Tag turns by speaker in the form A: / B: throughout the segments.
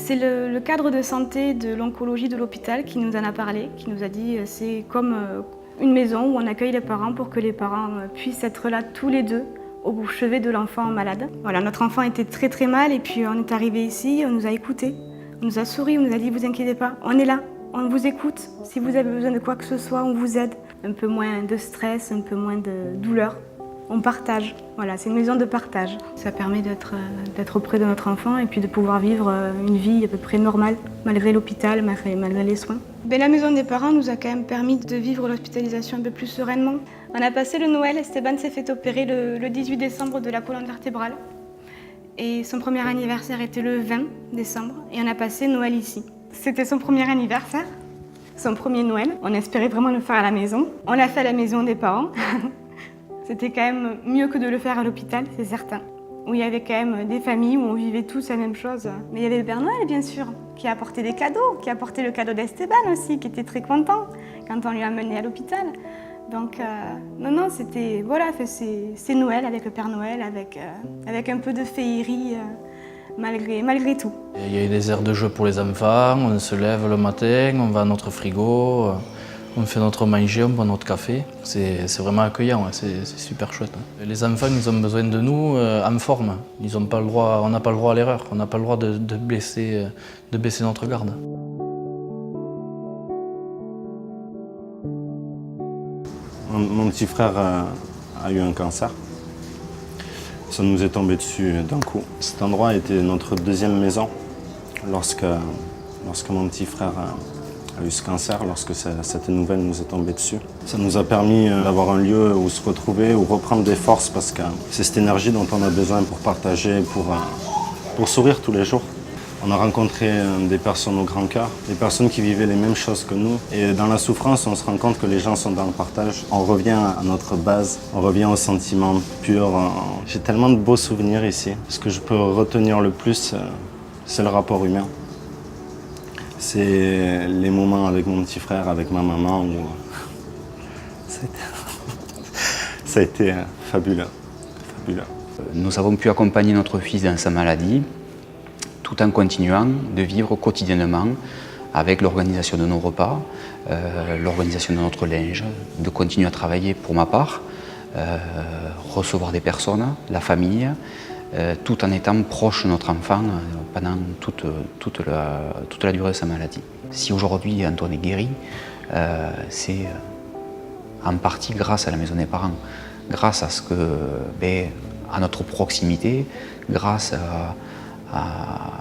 A: C'est le cadre de santé de l'oncologie de l'hôpital qui nous en a parlé, qui nous a dit c'est comme une maison où on accueille les parents pour que les parents puissent être là tous les deux au chevet de l'enfant malade. Voilà, notre enfant était très très mal et puis on est arrivé ici, on nous a écoutés, on nous a souri, on nous a dit vous inquiétez pas, on est là, on vous écoute, si vous avez besoin de quoi que ce soit, on vous aide. Un peu moins de stress, un peu moins de douleur. On partage, voilà, c'est une maison de partage. Ça permet d'être auprès de notre enfant et puis de pouvoir vivre une vie à peu près normale, malgré l'hôpital, malgré les soins. La maison des parents nous a quand même permis de vivre l'hospitalisation un peu plus sereinement. On a passé le Noël, Esteban s'est fait opérer le 18 décembre de la colonne vertébrale. Et son premier anniversaire était le 20 décembre et on a passé Noël ici. C'était son premier anniversaire, son premier Noël. On espérait vraiment le faire à la maison. On l'a fait à la maison des parents. C'était quand même mieux que de le faire à l'hôpital, c'est certain. Où il y avait quand même des familles où on vivait tous la même chose. Mais il y avait le Père Noël, bien sûr, qui a apporté des cadeaux, qui a apporté le cadeau d'Esteban aussi, qui était très content quand on lui a emmené à l'hôpital. Donc, non, c'était, voilà, c'est Noël avec le Père Noël, avec un peu de féerie, malgré tout.
B: Il y a eu des aires de jeu pour les enfants, on se lève le matin, on va à notre frigo, on fait notre manger, on boit notre café. C'est vraiment accueillant, c'est super chouette. Les enfants, ils ont besoin de nous en forme. On n'a pas le droit à l'erreur, on n'a pas le droit de baisser notre garde.
C: Mon petit frère a eu un cancer. Ça nous est tombé dessus d'un coup. Cet endroit était notre deuxième maison lorsque mon petit frère a eu ce cancer, lorsque cette nouvelle nous est tombée dessus. Ça nous a permis d'avoir un lieu où se retrouver, où reprendre des forces, parce que c'est cette énergie dont on a besoin pour partager, pour sourire tous les jours. On a rencontré des personnes au grand cœur, des personnes qui vivaient les mêmes choses que nous. Et dans la souffrance, on se rend compte que les gens sont dans le partage. On revient à notre base, on revient aux sentiments purs. J'ai tellement de beaux souvenirs ici. Ce que je peux retenir le plus, c'est le rapport humain. C'est les moments avec mon petit frère, avec ma maman, où ça a été fabuleux.
D: Nous avons pu accompagner notre fils dans sa maladie, tout en continuant de vivre quotidiennement avec l'organisation de nos repas, l'organisation de notre linge, de continuer à travailler pour ma part, recevoir des personnes, la famille, tout en étant proche de notre enfant pendant toute la durée de sa maladie. Si aujourd'hui Antoine est guéri, c'est en partie grâce à la maison des parents, grâce à à notre proximité, grâce à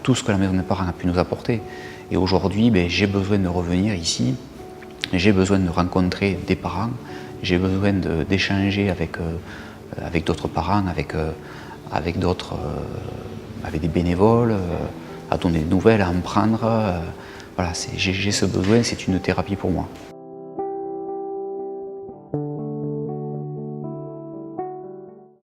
D: tout ce que la maison des parents a pu nous apporter. Et aujourd'hui, j'ai besoin de revenir ici, j'ai besoin de rencontrer des parents, j'ai besoin d'échanger avec d'autres parents, avec des bénévoles, à donner des nouvelles, à en prendre. Voilà, j'ai ce besoin, c'est une thérapie pour moi.